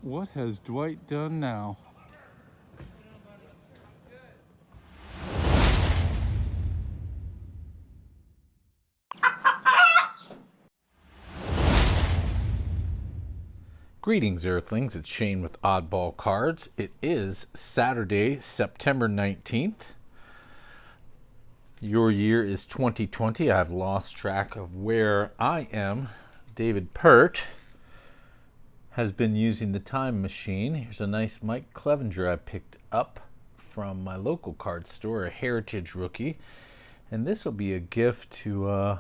What has Dwight done now? Greetings, Earthlings. It's Shane with Oddball Cards. It is Saturday, September 19th. Your year is 2020. I've lost track of where I am. David Pert has been using the time machine. Here's a nice Mike Clevenger I picked up from my local card store, a Heritage rookie. And this will be a gift to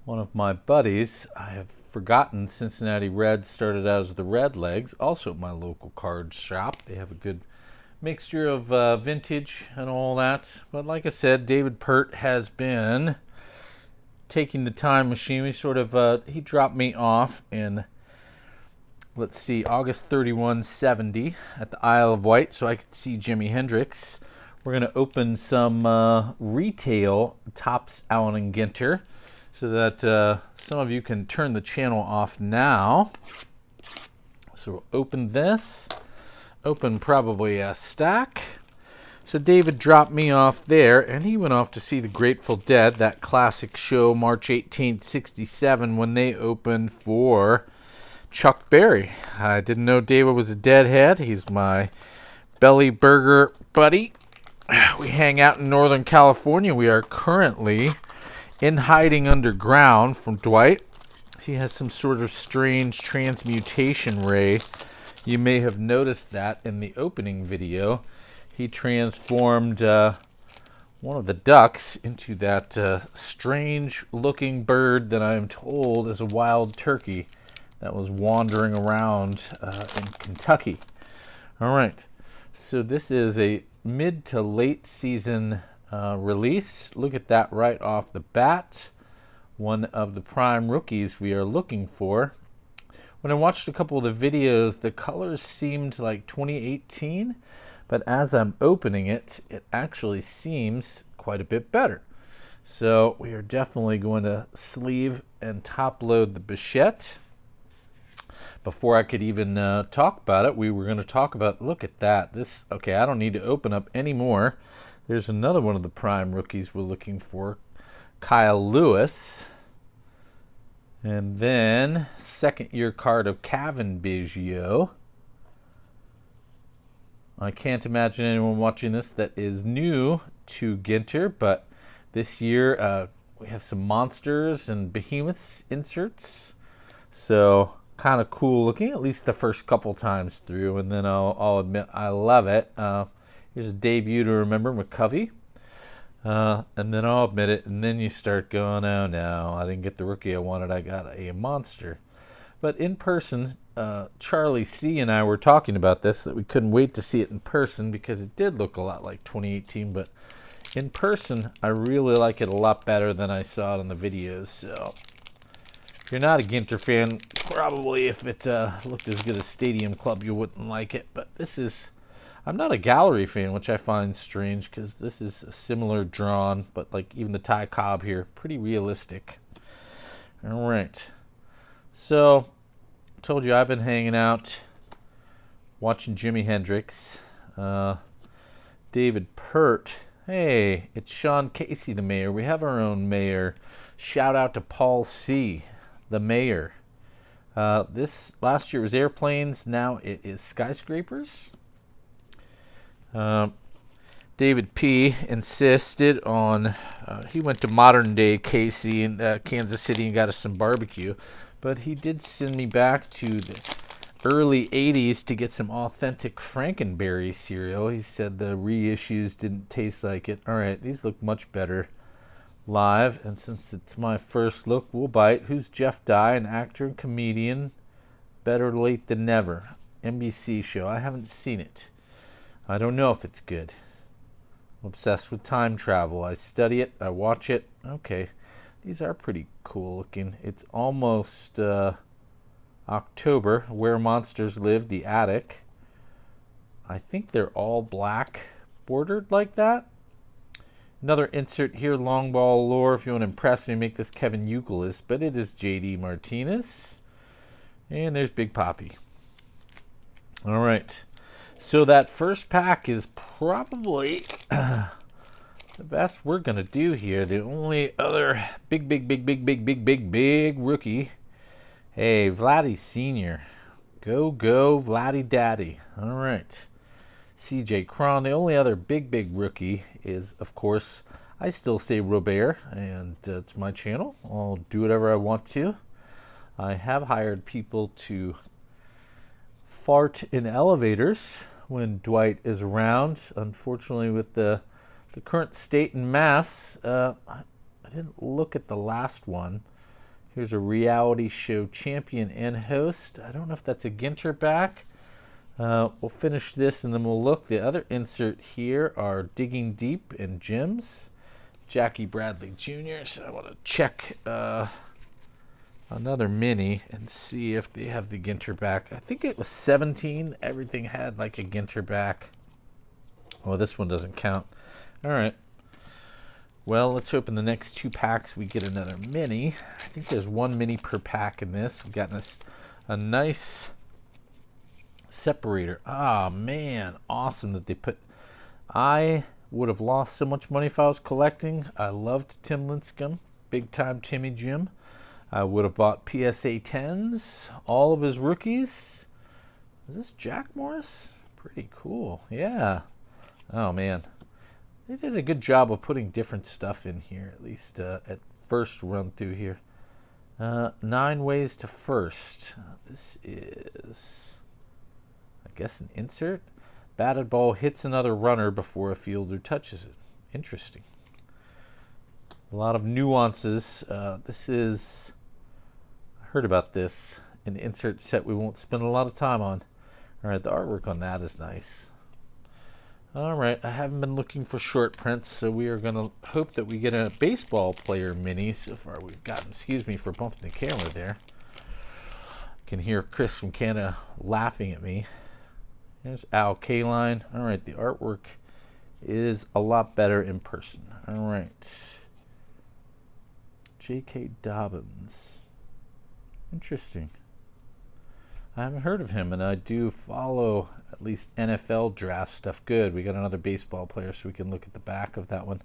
one of my buddies. I have forgotten Cincinnati Reds started out as the Red Legs, also at my local card shop. They have a good mixture of vintage and all that. But like I said, David Pert has been taking the time machine. He dropped me off in, let's see, August 31, 70 at the Isle of Wight so I could see Jimi Hendrix. We're going to open some retail Topps Allen and Ginter so that some of you can turn the channel off now. So we'll open this. Open probably a stack. So David dropped me off there, and he went off to see the Grateful Dead, that classic show, March 18th, 67, when they opened for Chuck Berry. I didn't know David was a Deadhead. He's my belly burger buddy. We hang out in Northern California. We are currently in hiding underground from Dwight. He has some sort of strange transmutation ray. You may have noticed that in the opening video. He transformed one of the ducks into that strange looking bird that I am told is a wild turkey that was wandering around in Kentucky. All right, so this is a mid to late season release. Look at that right off the bat. One of the prime rookies we are looking for. When I watched a couple of the videos, the colors seemed like 2018, but as I'm opening it, it actually seems quite a bit better. So we are definitely going to sleeve and top load the Bichette. Before I could even talk about it, we were going to talk about, look at that. Okay, I don't need to open up anymore. There's another one of the prime rookies we're looking for, Kyle Lewis. And then, second year card of Kevin Biggio. I can't imagine anyone watching this that is new to Ginter, but this year we have some monsters and behemoths inserts. So, kind of cool looking, at least the first couple times through, and then I'll admit I love it. Here's a debut to remember, McCovey. And then I'll admit it, and then you start going, oh no, I didn't get the rookie I wanted, I got a monster. But in person, Charlie C. and I were talking about this, that we couldn't wait to see it in person because it did look a lot like 2018, but in person, I really like it a lot better than I saw it on the videos. So if you're not a Ginter fan, probably if it looked as good as Stadium Club, you wouldn't like it. But I'm not a gallery fan, which I find strange because this is a similar drawn, but like even the Ty Cobb here, pretty realistic. All right. So, I told you I've been hanging out, watching Jimi Hendrix. David Pert. Hey, it's Sean Casey, the mayor. We have our own mayor. Shout out to Paul C., the mayor. This last year was airplanes. Now it is skyscrapers. David P. insisted on, he went to modern day KC in Kansas City and got us some barbecue, but he did send me back to the early 80s to get some authentic Frankenberry cereal. He said the reissues didn't taste like it. All right, these look much better live, and since it's my first look, we'll bite. Who's Jeff Dye, an actor and comedian? Better late than never. NBC show. I haven't seen it. I don't know if it's good. I'm obsessed with time travel. I study it. I watch it. Okay. These are pretty cool looking. It's almost October. Where Monsters Live, the attic. I think they're all black bordered like that. Another insert here, long ball lore. If you want to impress me, make this Kevin Youkilis, but it is J.D. Martinez. And there's Big Papi. All right. So that first pack is probably the best we're going to do here. The only other big rookie. Hey, Vladdy Sr. Go, Vladdy Daddy. All right. CJ Cron. The only other big rookie is, of course, I still say Robert, and it's my channel. I'll do whatever I want to. I have hired people to fart in elevators when Dwight is around. Unfortunately, with the current state in Mass, I didn't look at the last one. Here's a reality show champion and host. I don't know if that's a Ginter back. We'll finish this and then we'll look. The other insert here are Digging Deep and Gems. Jackie Bradley Jr. So I want to check another mini and see if they have the Ginter back. I think it was 17. Everything had like a Ginter back. Oh, this one doesn't count. All right. Well, let's hope in the next 2 packs we get another mini. I think there's 1 mini per pack in this. We've gotten a nice separator. Ah, man. Awesome that they put... I would have lost so much money if I was collecting. I loved Tim Lincecum. Big time Timmy Jim. I would have bought PSA 10s. All of his rookies. Is this Jack Morris? Pretty cool. Yeah. Oh, man. They did a good job of putting different stuff in here, at least at first run through here. 9 ways to first. This is, I guess, an insert. Batted ball hits another runner before a fielder touches it. Interesting. A lot of nuances. This is, I heard about this, an insert set we won't spend a lot of time on. All right, the artwork on that is nice. All right, I haven't been looking for short prints, so we are going to hope that we get a baseball player mini. So far we've gotten, excuse me for bumping the camera there. Can hear Chris from Canada laughing at me. There's Al Kaline. All right, the artwork is a lot better in person. All right. J.K. Dobbins. Interesting. I haven't heard of him, and I do follow at least NFL draft stuff. Good. We got another baseball player, so we can look at the back of that one.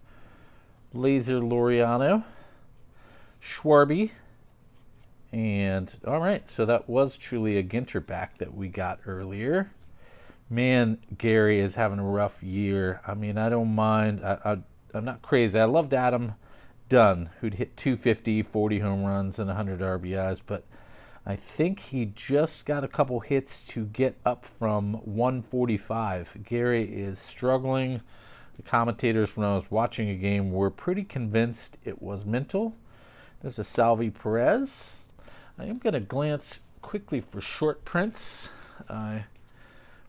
Laser Laureano. Schwarby. And, all right, so that was truly a Ginter back that we got earlier. Man, Gary is having a rough year. I mean, I don't mind. I'm not crazy. I loved Adam Dunn, who'd hit 250, 40 home runs, and 100 RBIs, but I think he just got a couple hits to get up from 145. Gary is struggling. The commentators, when I was watching a game, were pretty convinced it was mental. There's a Salvi Perez. I am going to glance quickly for short prints. I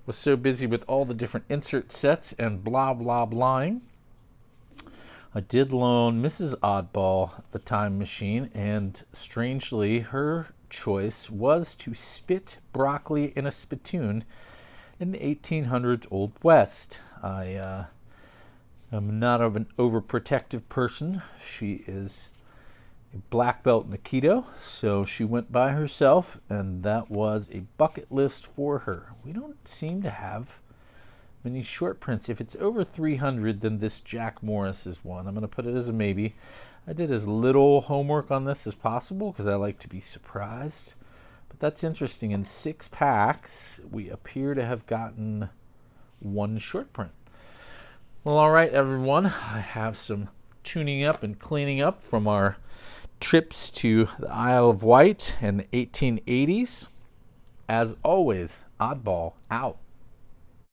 was so busy with all the different insert sets and blah, blah, blahing. I did loan Mrs. Oddball the time machine, and strangely, her choice was to spit broccoli in a spittoon in the 1800s Old West. I am not of an overprotective person. She is a black belt in Aikido, so she went by herself, and that was a bucket list for her. We don't seem to have many short prints. If it's over 300, then this Jack Morris is one. I'm going to put it as a maybe. I did as little homework on this as possible because I like to be surprised. But that's interesting. In 6 packs, we appear to have gotten 1 short print. Well, all right, everyone. I have some tuning up and cleaning up from our trips to the Isle of Wight and the 1880s. As always, Oddball out.